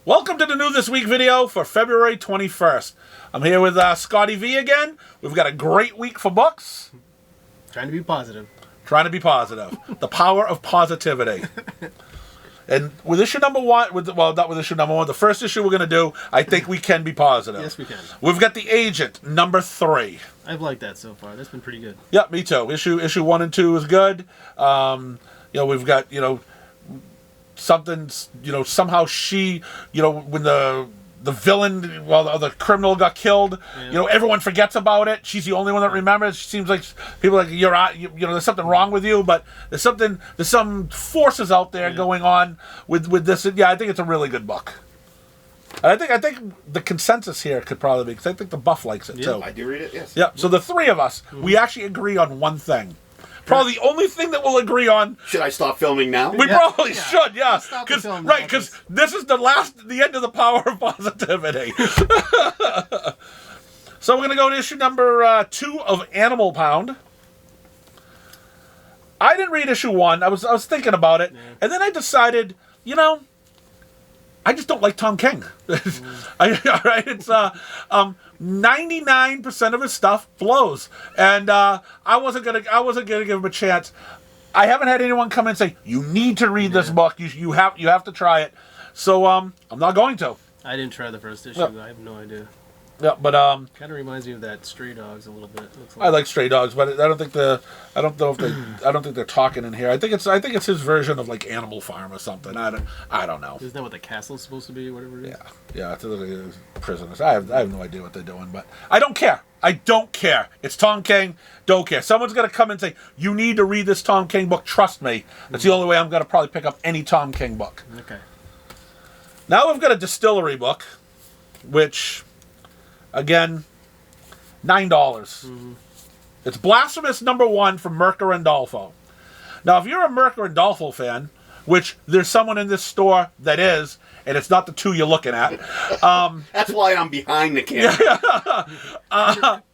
Welcome to the New This Week video for February 21st. I'm here with Scotty V again. We've got a great week for books. Trying to be positive. Trying to be positive. The power of positivity. And with issue number one, not with issue number one, the first issue we're going to do, I think we can be positive. Yes, we can. We've got The Agent, number 3. I've liked that so far. That's been pretty good. Yeah, me too. Issue 1 and 2 is good. We've got, something, somehow she, when the villain, the criminal got killed, everyone forgets about it. She's the only one that remembers. She seems like people are like, there's something wrong with you, but there's some forces out there going on with this. Yeah, I think it's a really good book. And I think the consensus here could probably be, because I think the Buff likes it too. I do read it, yes. Yeah, so the three of us, we actually agree on one thing. Probably the only thing that we'll agree on. Should I stop filming now? We probably should, yeah. Because this is the end of the power of positivity. So we're going to go to issue number 2 of Animal Pound. I didn't read issue 1. I was thinking about it. Yeah. And then I decided, I just don't like Tom King. It's 99% of his stuff blows, and I wasn't gonna give him a chance. I haven't had anyone come in and say you need to read this book. You have to try it. So I'm not going to. I didn't try the first issue. I have no idea. Yeah, but kind of reminds me of that Stray Dogs a little bit. I like Stray Dogs, but I don't think they're talking in here. I think it's his version of like Animal Farm or something. I don't know. Isn't that what the castle's supposed to be? Whatever it is. Yeah. It's prisoners. I have no idea what they're doing, but I don't care. I don't care. It's Tom King. Don't care. Someone's gonna come and say you need to read this Tom King book. Trust me. That's the only way I'm gonna probably pick up any Tom King book. Okay. Now we've got a Distillery book, which, again, $9. Mm-hmm. It's Blasphemous number 1 from Mirka Andolfo. Now, if you're a Mirka Andolfo fan, which there's someone in this store that is, and it's not the two you're looking at. That's why I'm behind the camera.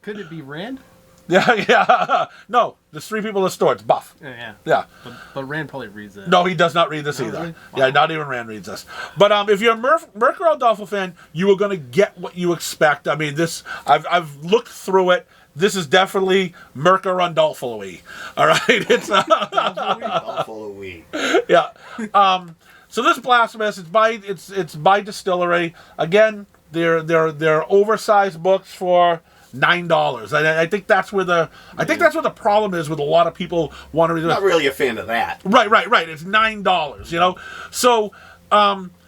Could it be Rand? Yeah. No, there's 3 people in the store. It's Buff. Yeah. But Rand probably reads that. No, he does not read this either. Really? Wow. Yeah, not even Rand reads this. But if you're a Mirka Andolfo fan, you are going to get what you expect. I mean, this I've looked through it. This is definitely Mirka Andolfo-y. All right, it's Andolfo-y. Yeah. So this Blasphemous, it's by Distillery. Again, they're oversized books for $9. I think that's where the problem is with a lot of people want to read. Not really a fan of that. Right. It's $9. So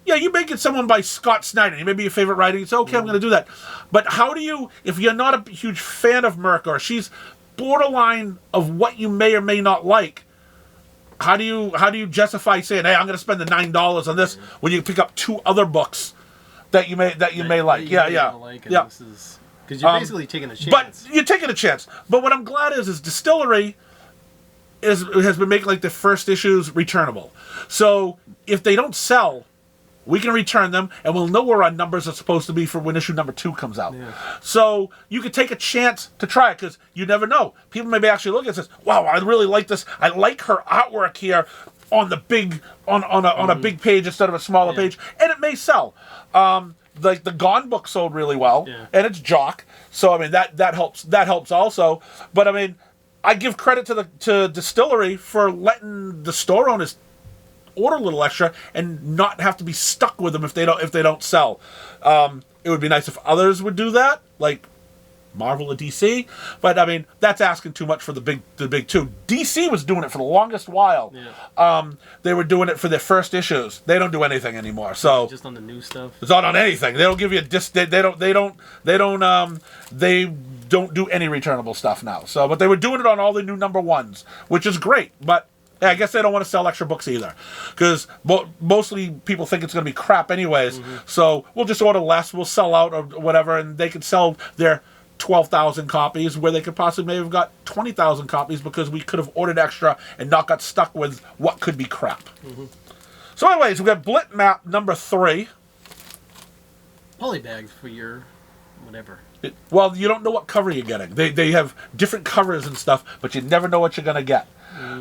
you may get someone by Scott Snyder. He may be your favorite writer. You say, okay, I'm going to do that. But how do you, if you're not a huge fan of Mirka, or she's borderline of what you may or may not like, how do you justify saying, hey, I'm going to spend the $9 on this when you pick up 2 other books that you may like? Yeah. Because you're basically taking a chance. But you're taking a chance. But what I'm glad is Distillery has been making like the first issues returnable. So if they don't sell, we can return them, and we'll know where our numbers are supposed to be for when issue number 2 comes out. Yeah. So you could take a chance to try it, because you never know. People may be actually looking at this, wow, I really like this. I like her artwork here on the big on a big page instead of a smaller page, and it may sell. Like the Gone book sold really well, and it's Jock, so I mean that helps also. But I mean, I give credit to Distillery for letting the store owners order a little extra and not have to be stuck with them if they don't sell. It would be nice if others would do that, like Marvel or DC, but I mean that's asking too much for the big 2. DC was doing it for the longest while. They were doing it for their first issues. They don't do anything anymore. So just on the new stuff. It's not on anything. They don't give you they don't do any returnable stuff now. So, but they were doing it on all the new number 1s, which is great. But I guess they don't want to sell extra books either, because mostly people think it's going to be crap anyways. So we'll just order less. We'll sell out or whatever, and they can sell their 12,000 copies where they could possibly may have got 20,000 copies because we could have ordered extra and not got stuck with what could be crap. So anyways, we got Blit Map number 3. Polybags for your whatever. Well, you don't know what cover you're getting. They have different covers and stuff, but you never know what you're going to get.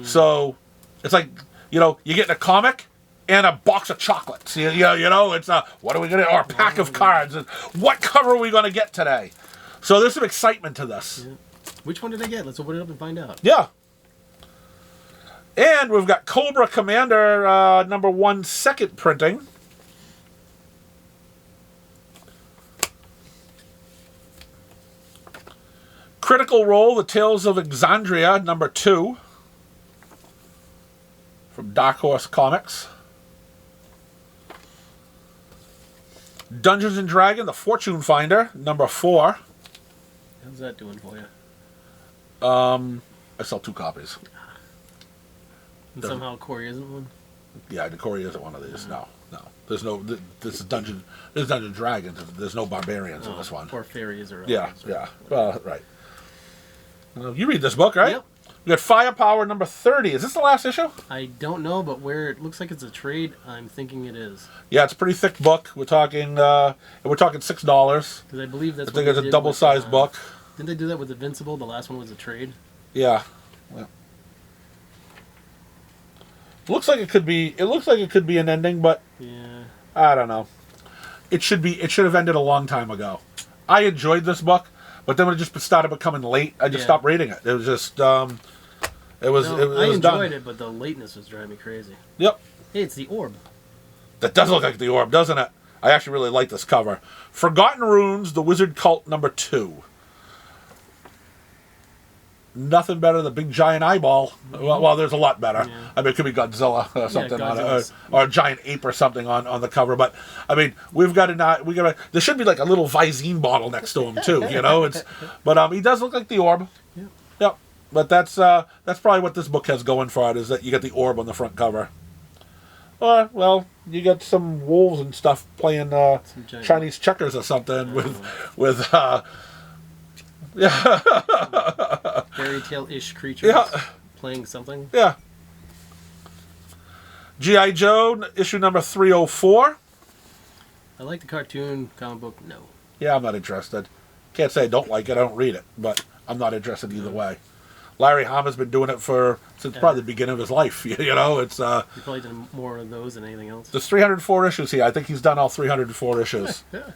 So it's like, you're getting a comic, and a box of chocolates. You know, it's what are we gonna, or a pack of cards? And what cover are we gonna get today? So there's some excitement to this. Yeah. Which one did I get? Let's open it up and find out. Yeah. And we've got Cobra Commander #1 second printing. Critical Role: The Tales of Exandria #2 from Dark Horse Comics. Dungeons and Dragons: The Fortune Finder #4. How's that doing for you? I sell 2 copies. And somehow Corey isn't one? Yeah, the Corey isn't one of these. No. There's no. This is Dungeons and Dragons. There's no barbarians in this one. Or fairies or Yeah, elves, yeah. Well, right. You read this book, right? Yep. We got Firepower #30. Is this the last issue? I don't know, but where it looks like it's a trade, I'm thinking it is. Yeah, it's a pretty thick book. We're talking $6. Because I believe that's I think what it's they a did double-sized with, book. Didn't they do that with Invincible? The last one was a trade. Yeah. Looks like it could be. It looks like it could be an ending, but Yeah. I don't know. It should be. It should have ended a long time ago. I enjoyed this book, but then when it just started becoming late, I just stopped reading it. It was just. It was. No, it was I enjoyed done. it, but the lateness was driving me crazy. Yep. Hey, it's the orb. That does look like the orb, doesn't it? I actually really like this cover. Forgotten Runes: The Wizard Cult #2. Nothing better than a big giant eyeball. Well, there's a lot better. Yeah. I mean, it could be Godzilla or something on it, Godzilla's- or a giant ape or something on the cover. But I mean, there should be like a little Visine bottle next to him too. You know, but he does look like the orb. Yeah. Yep. But that's probably what this book has going for it, is that you got the orb on the front cover. Well, you got some wolves and stuff playing Chinese checkers or something with Fairy tale-ish creatures playing something. Yeah. G.I. Joe issue #304. I like the cartoon comic book. No. Yeah, I'm not interested. Can't say I don't like it. I don't read it, but I'm not interested either way. Larry Hama's been doing it since probably the beginning of his life. You know, it's He probably done more of those than anything else. there's 304 issues here. I think he's done all 304 issues. Yeah.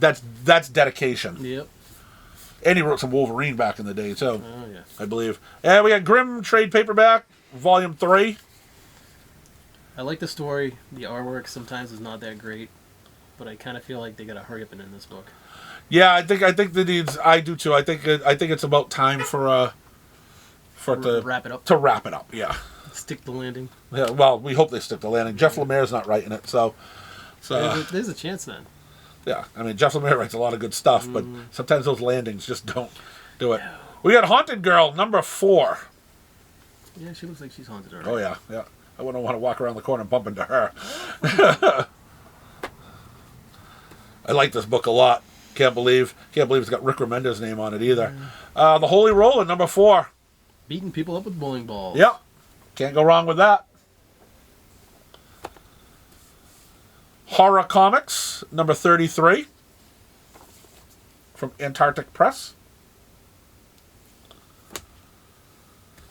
That's dedication. Yep. And he wrote some Wolverine back in the day too, Oh yeah. I believe. And we got Grimm trade paperback, volume 3. I like the story. The artwork sometimes is not that great, but I kind of feel like they gotta hurry up and end this book. Yeah, I think that needs. I do too. I think it's about time for it to wrap it up. To wrap it up, yeah. Stick the landing. Yeah. Well, we hope they stick the landing. Jeff Lemire's not writing it, so There's a chance then. yeah. I mean, Jeff Lemire writes a lot of good stuff, but sometimes those landings just don't do it. We got Haunted Girl #4. Yeah, she looks like she's haunted already. Oh yeah, yeah. I wouldn't want to walk around the corner and bump into her. I like this book a lot. Can't believe it's got Rick Remender's name on it either. The Holy Roller #4. Beating people up with bowling balls. Yep. Can't go wrong with that. Horror Comics #33 from Antarctic Press.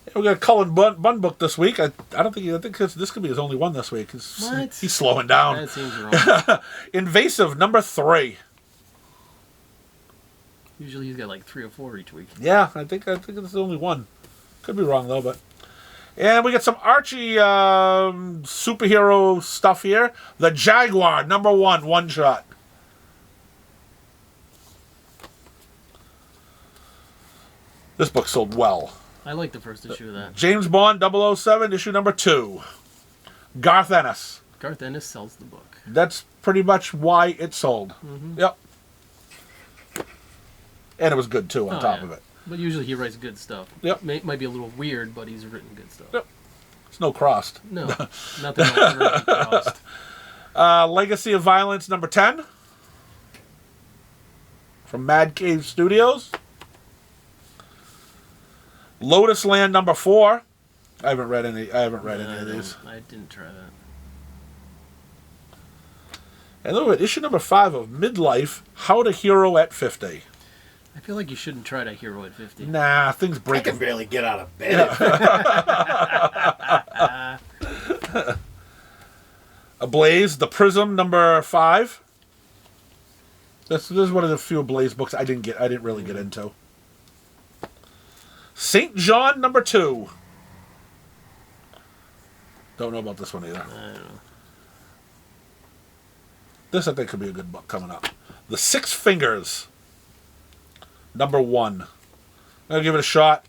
Yeah, we got a Cullen Bunn book this week. I think this could be his only one this week. What? He's slowing down. That seems wrong. Invasive #3. Usually he's got like 3 or 4 each week. Yeah, I think it's the only one. Could be wrong though, but. And we got some Archie superhero stuff here. The Jaguar #1 one shot. This book sold well. I like the first issue of that. James Bond 007 issue #2. Garth Ennis. Garth Ennis sells the book. That's pretty much why it sold. Yep. And it was good too on top of it. But usually he writes good stuff. Yep. Might be a little weird, but he's written good stuff. Yep. It's no crossed. No, nothing else really crossed. Legacy of Violence #10 from Mad Cave Studios. Lotus Land #4. I haven't read any of these. I didn't try that. And then we got issue #5 of Midlife: How to Hero at 50. I feel like you shouldn't try to hero at 50. Nah, things I break. can barely get out of bed. Blaze, The Prism, number 5. This is one of the few Blaze books I didn't really get into. St. John, number 2. Don't know about this one either. I don't know. This I think could be a good book coming up. The Six Fingers, number 1. I'm gonna give it a shot.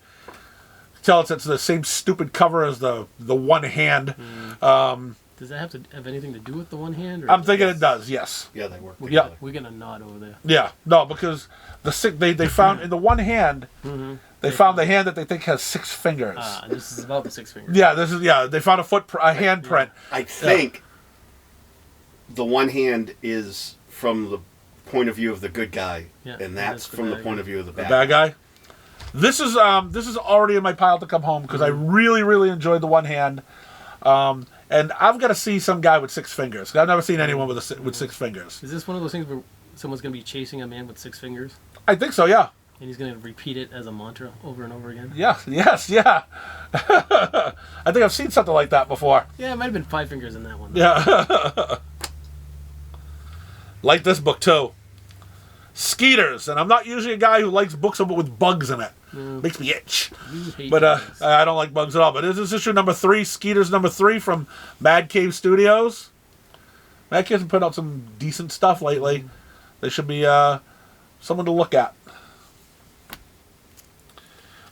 Tell it's the same stupid cover as the one hand. Does that have to have anything to do with the one hand? Or I'm thinking it does. Yes. Yeah, they work Yeah. together. We're getting a nod over there. Yeah. No, because they found in the one hand. They found the hand that they think has 6 fingers. This is about the 6 fingers. Yeah, they found a handprint. I think the one hand is from the point of view of the good guy, and that's from the point of view of the bad guy. This is already in my pile to come home because I really, really enjoyed the one hand. And I've got to see some guy with 6 fingers. I've never seen anyone with 6 fingers. Is this one of those things where someone's going to be chasing a man with 6 fingers? I think so, yeah. And he's going to repeat it as a mantra over and over again? Yeah, yes, yeah. I think I've seen something like that before. Yeah, it might have been 5 fingers in that one. Yeah. Like this book, too. Skeeters. And I'm not usually a guy who likes books with bugs in it. Makes me itch. But I don't like bugs at all. But this is issue number 3, Skeeters number 3 from Mad Cave Studios. Mad Cave's been putting out some decent stuff lately. They should be someone to look at.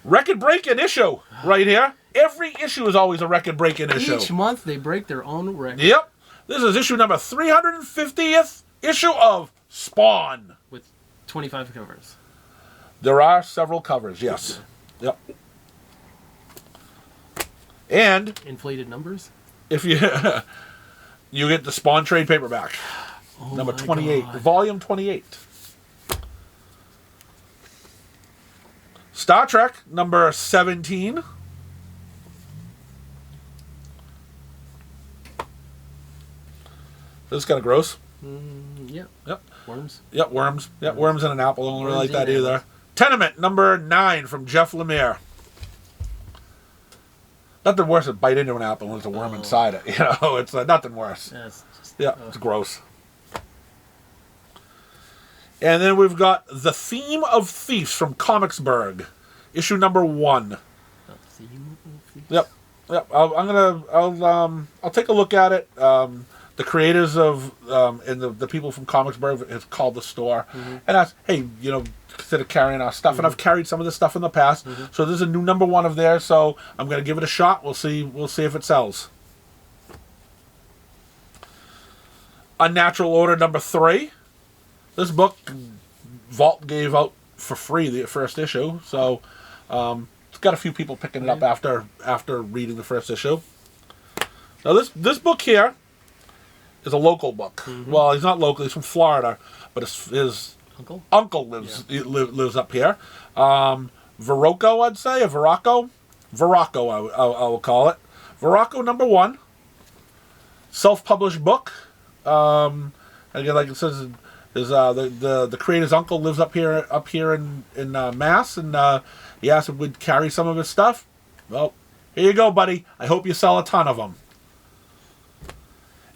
Record-breaking issue right here. Every issue is always a record-breaking issue. Each month they break their own record. Yep. This is issue number 350th issue of Spawn. With 25 covers. There are several covers, yes. Yep. And inflated numbers. If you you get the Spawn trade paperback, number 28, volume 28. Star Trek number 17. This is kind of gross. Yep. Yep. Worms. Yep, worms. Yep, worms in an apple. I don't really like Worms that in either. Tenement number 9 from Jeff Lemire. Nothing worse than bite into an apple when there's a worm inside it. You know, it's nothing worse. It's gross. And then we've got The Theme of Thieves from Comicsburg, issue number 1. The Theme of Thieves. Yep. I'll take a look at it. The creators of and the people from Comicsburg has called the store and asked, hey, consider carrying our stuff. And I've carried some of this stuff in the past. So this is a new number 1 of theirs. So I'm going to give it a shot. We'll see if it sells. Unnatural Order number 3. This book, Vault gave out for free the first issue. So it's got a few people picking it up after reading the first issue. Now this book here is a local book. Well, he's not local. He's from Florida, but his uncle lives up here. Verocco, I'd say, or Verocco. Verocco, I will call it. Verocco number 1. Self-published book. Again, like it says, is the creator's uncle lives up here in Mass, and he asked if we'd carry some of his stuff. Well, here you go, buddy. I hope you sell a ton of them.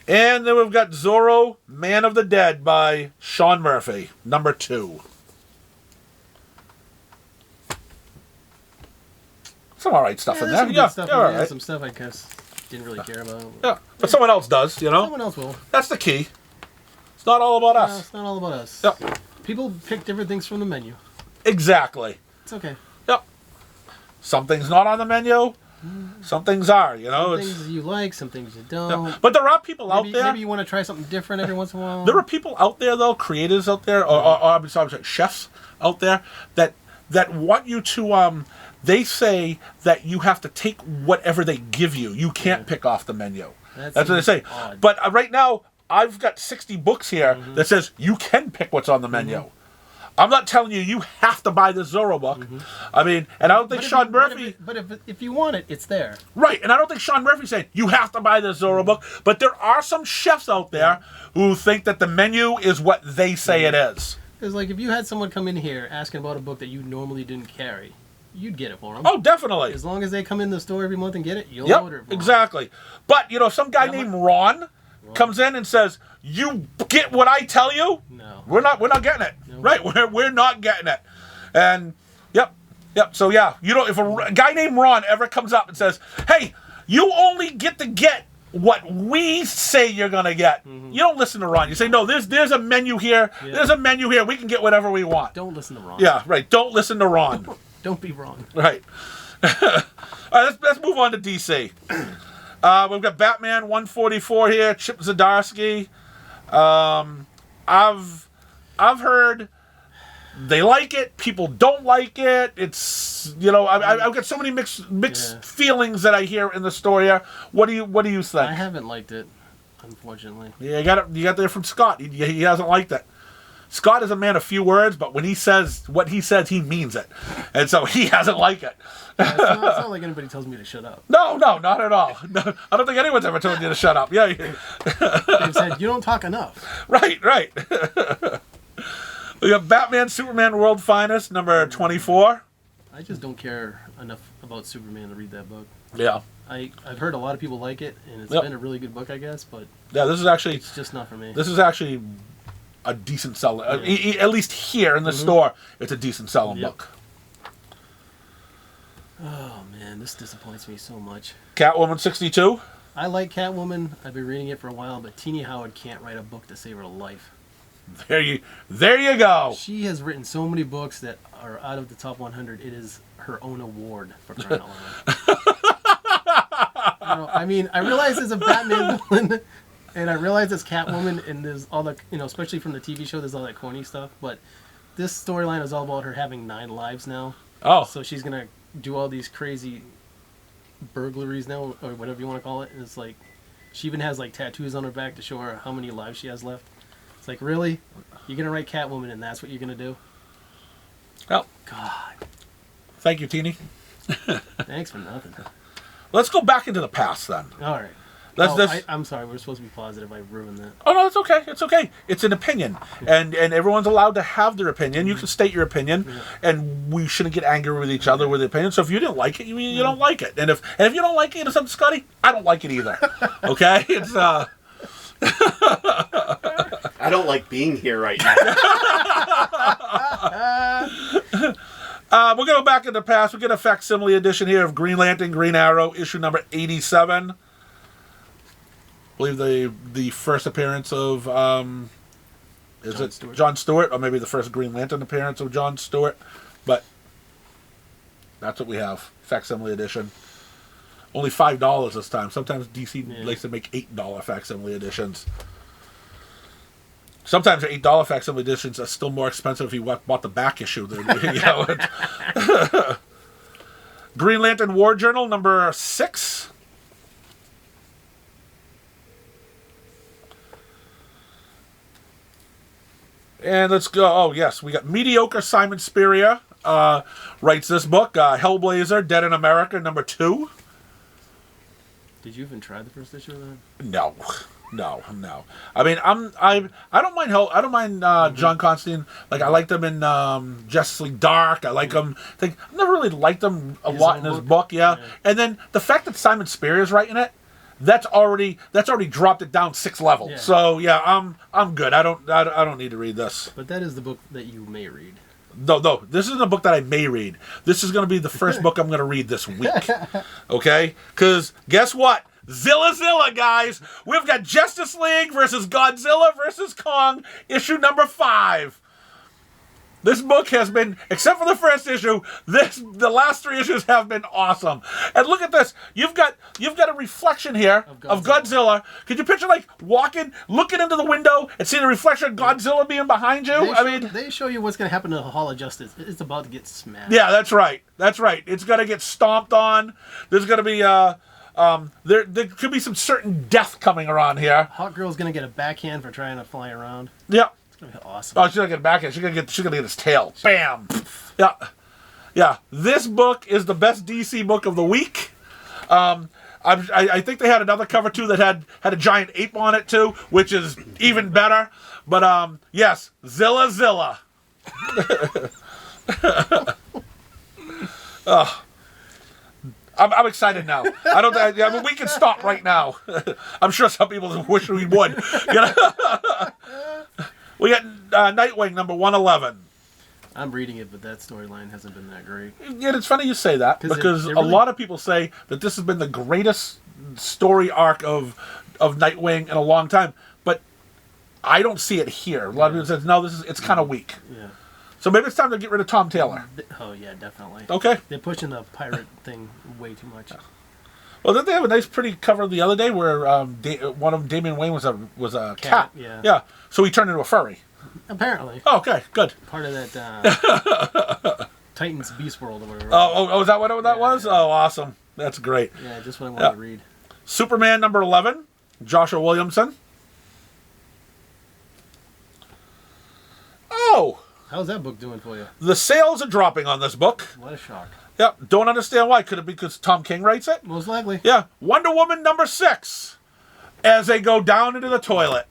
And then we've got Zorro, Man of the Dead by Sean Murphy, number 2. Some alright stuff in there. Yeah, stuff all right. Some stuff I guess didn't really care about. Yeah, but someone else does, Someone else will. That's the key. It's not all about us. It's not all about us. Yep. People pick different things from the menu. Exactly. It's okay. Yep. Some things not on the menu. Some things are, Some things you like, some things you don't. Yeah. But there are people out there. Maybe you want to try something different every once in a while. There are people out there, though, creators out there, or I'm sorry, chefs out there, that want you to, they say that you have to take whatever they give you. You can't pick off the menu. That's what they say. Odd. But right now, I've got 60 books here that says you can pick what's on the menu. I'm not telling you have to buy this Zorro book. I mean, and I don't think Sean Murphy... But if you want it, it's there. Right, and I don't think Sean Murphy's saying you have to buy this Zorro book, but there are some chefs out there who think that the menu is what they say it is. Because, like, if you had someone come in here asking about a book that you normally didn't carry, you'd get it for them. Oh, definitely. As long as they come in the store every month and get it, you'll order it for them. Exactly. But, you know, some guy named Ron comes in and says, you get what I tell you? No. We're not getting it. No. Right? We're not getting it. And, yep. So, yeah, you know, if a guy named Ron ever comes up and says, hey, you only get to get what we say you're going to get. Mm-hmm. You don't listen to Ron. You say, no, there's a menu here. Yeah. There's a menu here. We can get whatever we want. Don't listen to Ron. Yeah, right. Don't listen to Ron. Don't be wrong. Right. All right, let's move on to DC. We've got Batman 144 here, Chip Zdarsky. I've heard they like it. People don't like it. It's, you know, I've got so many mixed feelings that I hear in the story. What do you think? I haven't liked it, unfortunately. Yeah, you got there from Scott. He hasn't liked it. Scott is a man of few words, but when he says what he says, he means it, and so he hasn't liked it. It's not like anybody tells me to shut up. No, not at all. No, I don't think anyone's ever told you to shut up. Yeah. They've said, you don't talk enough. Right. We got Batman, Superman, World Finest, number 24. I just don't care enough about Superman to read that book. Yeah. I've heard a lot of people like it, and it's been a really good book, I guess, but yeah, this is actually... It's just not for me. This is actually a decent seller. At least here in the store, it's a decent selling book. Oh, man, this disappoints me so much. Catwoman 62. I like Catwoman. I've been reading it for a while, but Teenie Howard can't write a book to save her life. There you go. She has written so many books that are out of the top 100. It is her own award for crying out loud. I mean, I realize there's a Batman villain, and I realize it's Catwoman, and there's all the, especially from the TV show, there's all that corny stuff. But this storyline is all about her having 9 lives now. Oh. So she's gonna do all these crazy burglaries now, or whatever you want to call it. And it's like, she even has like tattoos on her back to show her how many lives she has left. It's like, really? You're going to write Catwoman and that's what you're going to do? Oh. God. Thank you, Teenie. Thanks for nothing. Let's go back into the past then. All right. I'm sorry. We're supposed to be positive. I ruined that. Oh, no, it's okay. It's okay. It's an opinion. And everyone's allowed to have their opinion. You can state your opinion. And we shouldn't get angry with each other with the opinion. So if you didn't like it, you don't like it. And if you don't like it, it's up to Scotty, I don't like it either. Okay? It's I don't like being here right now. We're going to go back in the past. We're going to facsimile edition here of Green Lantern, Green Arrow, issue number 87. I believe the first appearance of, John Stewart? Or maybe the first Green Lantern appearance of John Stewart. But that's what we have. Facsimile edition. Only $5 this time. Sometimes DC likes to make $8 facsimile editions. Sometimes the $8 facsimile editions are still more expensive if you bought the back issue. Green Lantern War Journal, number 6. And let's go. Oh, yes. We got mediocre Simon Spurrier writes this book. Hellblazer, Dead in America, number 2. Did you even try the first issue of that? No. I mean, I don't mind John Constantine. Like, I liked him in Justice League Dark. I like him. I never really liked him a lot in his book. Yeah. And then the fact that Simon Spurrier is writing it, that's already dropped it down 6 levels. Yeah. So yeah, I'm good. I don't need to read this. But that is the book that you may read. No, this isn't a book that I may read. This is going to be the first book I'm going to read this week. Okay? Because guess what? Zilla, guys! We've got Justice League versus Godzilla versus Kong, issue number 5. This book has been, except for the first issue, the last 3 issues have been awesome. And look at this. You've got a reflection here of Godzilla. Could you picture like looking into the window and seeing the reflection of Godzilla being behind you? They show you what's going to happen to the Hall of Justice. It's about to get smashed. Yeah, that's right. It's going to get stomped on. There's going to be there could be some certain death coming around here. Hawk Girl's going to get a backhand for trying to fly around. Yeah. It's going to be awesome. Oh, she's going to get a backhand. She's going to get his tail. Bam. Yeah. This book is the best DC book of the week. I think they had another cover too that had a giant ape on it too, which is even better. But yes, Zilla. I'm excited now. I don't. I mean, we can stop right now. I'm sure some people wish we would. You know? We got Nightwing number 111. I'm reading it, but that storyline hasn't been that great. Yeah, it's funny you say that because a lot of people say that this has been the greatest story arc of Nightwing in a long time, but I don't see it here. A lot of people say no, it's kind of weak. Yeah. So maybe it's time to get rid of Tom Taylor. Oh yeah, definitely. Okay. They're pushing the pirate thing way too much. Well, didn't they have a nice, pretty cover the other day where one of them, Damian Wayne, was a cat? Yeah. Yeah. So he turned into a furry. Apparently. Oh, okay, good. Part of that Titans Beast World or whatever. Oh, is that what that was? Yeah. Oh, awesome. That's great. Yeah, just what I wanted to read. Superman number 11, Joshua Williamson. Oh! How's that book doing for you? The sales are dropping on this book. What a shock. Yeah, don't understand why. Could it be because Tom King writes it? Most likely. Yeah. Wonder Woman number 6, as they go down into the toilet.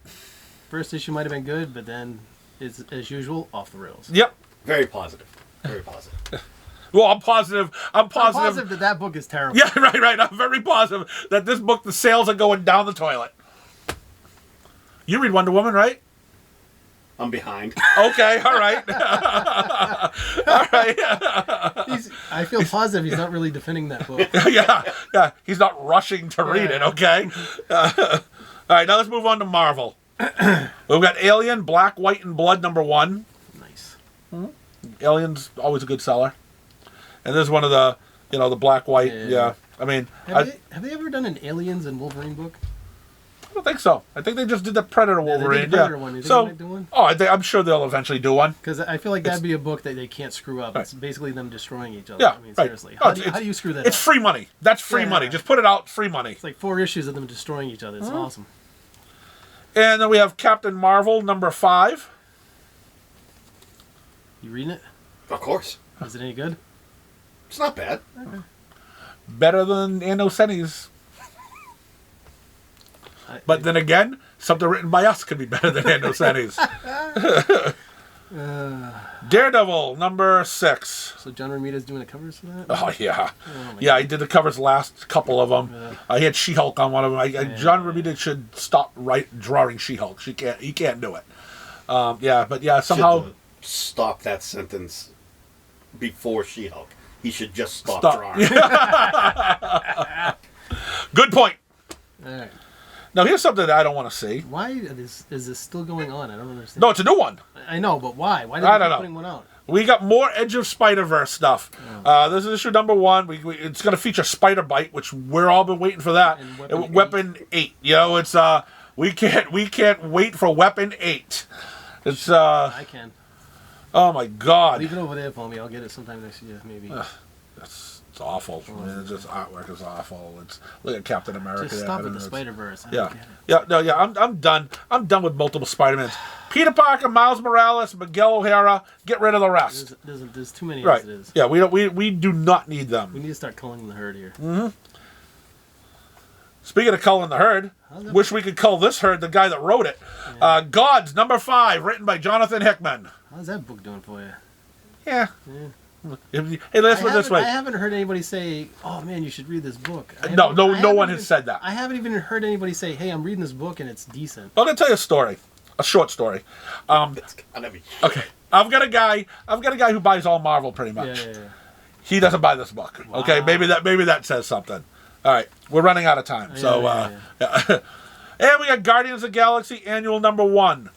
First issue might have been good, but then, it's, as usual, off the rails. Yep. Very positive. Very positive. Well, I'm positive that that book is terrible. Yeah, right. I'm very positive that this book, the sales are going down the toilet. You read Wonder Woman, right? I'm behind. Okay, all right. All right. I feel positive he's not really defending that book. Yeah. He's not rushing to read it, okay? All right, now let's move on to Marvel. We've got Alien, Black, White, and Blood, number 1. Nice. Alien's always a good seller. And this is one of the, the Black, White, yeah. I mean... Have they ever done an Aliens and Wolverine book? I don't think so. I think they just did the Predator Wolverine. They did the Predator one. You think they might do one? Oh, I'm sure they'll eventually do one. Because I feel like that'd be a book that they can't screw up. Right. It's basically them destroying each other. Yeah, I mean, seriously. How do you screw that up? It's free money. That's free money. Just put it out, free money. It's like 4 issues of them destroying each other. It's awesome. And then we have Captain Marvel, number 5. You reading it? Of course. Is it any good? It's not bad. Okay. Better than Anno Senni's. But then again, something written by us could be better than Anno Senni's. Daredevil, number 6. So John Romita's doing the covers for that? Oh, yeah. Oh, yeah, he did the covers last couple of them. Yeah. I had She-Hulk on one of them. John Romita should stop drawing She-Hulk. He can't do it. Somehow... Stop that sentence before She-Hulk. He should just stop. Drawing. Good point. All right. Now, here's something that I don't want to see. Why is this still going on? I don't understand. No, it's a new one. I know, but why? Why I don't they know. putting one out? We got more Edge of Spider-Verse stuff. This is issue number 1. It's going to feature Spider Bite, which we're all been waiting for that. And Weapon 8. It's we can't wait for Weapon 8. It's I can. Oh my God! Leave it over there for me. I'll get it sometime next year, maybe. It's awful. I mean, it's just artwork is awful. Look at Captain America. Just stop with the Spider-Verse. I'm done. I'm done with multiple Spider-Mans. Peter Parker, Miles Morales, Miguel O'Hara. Get rid of the rest. There's too many right. as it is. Yeah, we do not need them. We need to start culling the herd here. Mm-hmm. Speaking of culling the herd, wish we could cull this herd. The guy that wrote it. Yeah. Gods, number 5, written by Jonathan Hickman. How's that book doing for you? Yeah. Hey, let's put it this way. I haven't heard anybody say, "Oh man, you should read this book." No one has said that. I haven't even heard anybody say, "Hey, I'm reading this book and it's decent." I'm gonna tell you a story, a short story. Okay, I've got a guy who buys all Marvel pretty much. Yeah. He doesn't buy this book. Wow. Okay, maybe that says something. All right, we're running out of time. Yeah. And we got Guardians of the Galaxy Annual number 1.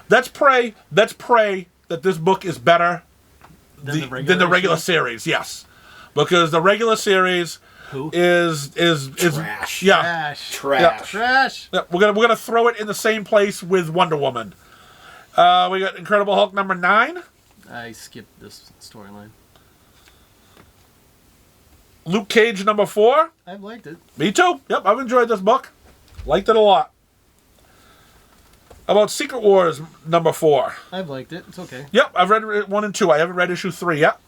Let's pray that this book is better than the regular series. Yes, because the regular series is trash. Yeah, trash. Yeah, we're gonna throw it in the same place with Wonder Woman. We got Incredible Hulk number 9. I skipped this storyline. Luke Cage number 4. I've liked it. Me too. Yep, I've enjoyed this book. Liked it a lot. About Secret Wars number 4. I've liked it. It's okay. Yep, I've read 1 and 2. I haven't read issue 3 yet.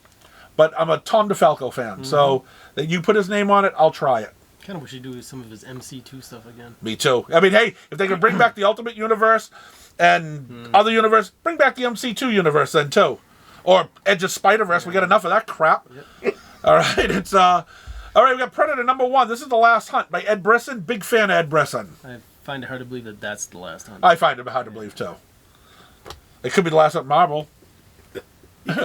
But I'm a Tom DeFalco fan. So that you put his name on it, I'll try it. Kind of wish he'd do some of his MC2 stuff again. Me too. I mean, hey, if they could bring back the Ultimate Universe and other universe, bring back the MC2 universe then too. or Edge of Spider-Verse. We got enough of that crap. Yep. All right, it's all right. We got Predator #1. This is The Last Hunt by Ed Brisson. Big fan of Ed Brisson. I find it hard to believe that that's The Last Hunt. I find it hard to believe too. It could be The Last Hunt Marvel.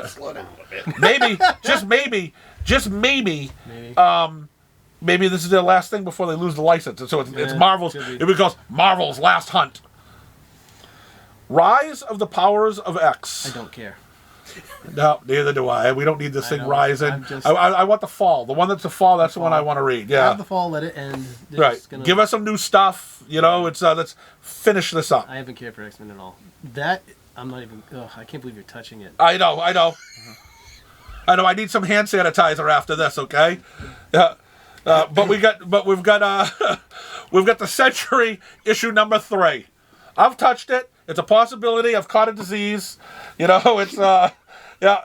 Slow down a bit. Maybe, just maybe, maybe this is their last thing before they lose the license. So it's Marvel's. It becomes Marvel's Last Hunt. Rise of the Powers of X. I don't care. No, neither do I. We don't need this thing rising. I want the fall. The one that's the fall. That's the one I want to read. Yeah. Have the fall. Let it end. Right. Give us some new stuff. You know, it's let's finish this up. I haven't cared for X-Men at all. That I'm not even. I can't believe you're touching it. I know. I need some hand sanitizer after this. Okay. Yeah. But we've got the Century issue #3. I've touched it. It's a possibility. I've caught a disease. You know, it's yeah.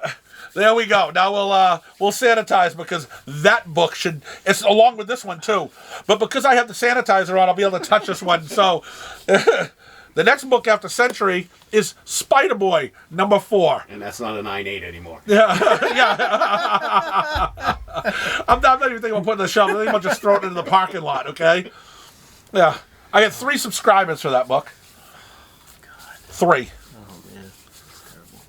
There we go. Now we'll sanitize because that book should. It's along with this one too. But because I have the sanitizer on, I'll be able to touch this one. So the next book after Century is Spider-Boy #4. And that's not a 9/8 anymore. Yeah, yeah. I'm not even thinking about putting the shelf. I'm thinking about just throwing it into the parking lot. Okay. Yeah, I had 3 subscribers for that book. 3. Oh man, it's terrible.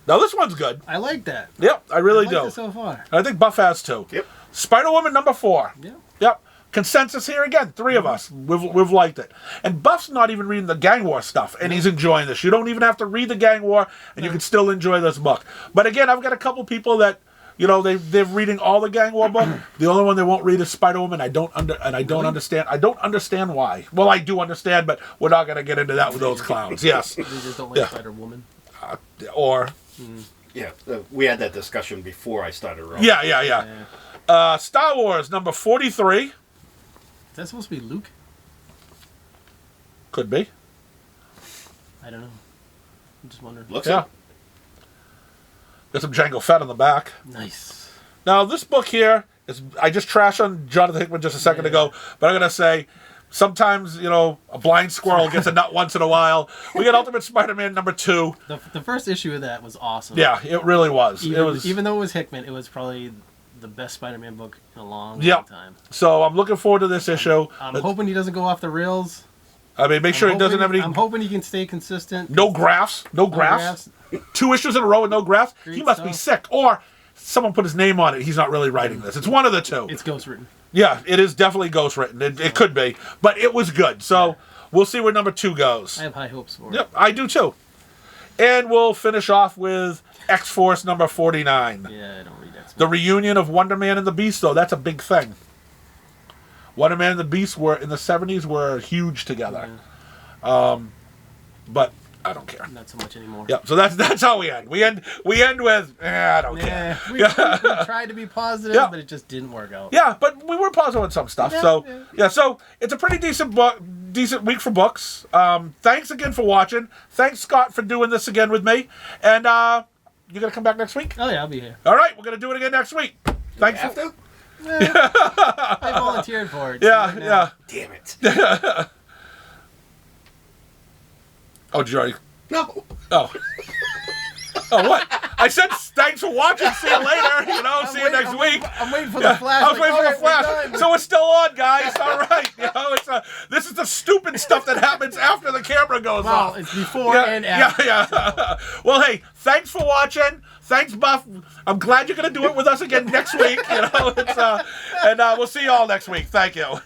Now this one's good. I like that. Yep, I really do. It so far. I think Buff has too. Yep. Spider-Woman #4. Yeah. Yep. Consensus here again. 3 of us. We've liked it. And Buff's not even reading the Gang War stuff, and he's enjoying this. You don't even have to read the Gang War, and you can still enjoy this book. But again, I've got a couple people that, you know, they're reading all the Gang War book. The only one they won't read is Spider-Woman. I don't understand. I don't understand why. Well, I do understand, but we're not going to get into that with those clowns. Yes. They just don't like Spider-Woman. Yeah, we had that discussion before I started writing. Yeah. Star Wars #43. Is that supposed to be Luke? Could be. I don't know. I'm just wondering. Looks yeah. Got some Jango Fett on the back. Nice. Now, this book here is. I just trashed on Jonathan Hickman just a second ago, but I'm going to say sometimes, you know, a blind squirrel gets a nut once in a while. We got Ultimate Spider-Man #2. The first issue of that was awesome. Yeah, it really was. Even though it was Hickman, it was probably the best Spider-Man book in a long time. So I'm looking forward to this issue. I'm hoping he doesn't go off the rails. I mean, make sure he doesn't have any. I'm hoping he can stay consistent. No graphs. No graphs. 2 issues in a row with no graphs. He must be sick. Or someone put his name on it. He's not really writing this. It's one of the two. It's ghostwritten. Yeah, it is definitely ghostwritten. It could be. But it was good. So we'll see where #2 goes. I have high hopes for it. Yep, I do too. And we'll finish off with X-Force #49. Yeah, I don't read X-Men. The reunion of Wonder Man and the Beast, though, that's a big thing. Wonder Man and the Beast were in the 70s were huge together. Yeah. But I don't care. Not so much anymore. Yep. So that's how we end. We end with I don't care. We tried to be positive, but it just didn't work out. Yeah, but we were positive on some stuff. So it's a pretty decent week for books. Thanks again for watching. Thanks, Scott, for doing this again with me. And you gonna come back next week? Oh yeah, I'll be here. All right, we're gonna do it again next week. Thanks. I volunteered for it. Yeah. Damn it. Oh, did you already? No. Oh. Oh, what? I said thanks for watching. See you later. You know, see you next week. I'm waiting for the flash. I was waiting for the flash. So it's still on, guys. All right. You know, this is the stupid stuff that happens after the camera goes off. It's before and after. Yeah. Well, hey, thanks for watching. Thanks, Buff. I'm glad you're going to do it with us again next week. You know, and we'll see you all next week. Thank you.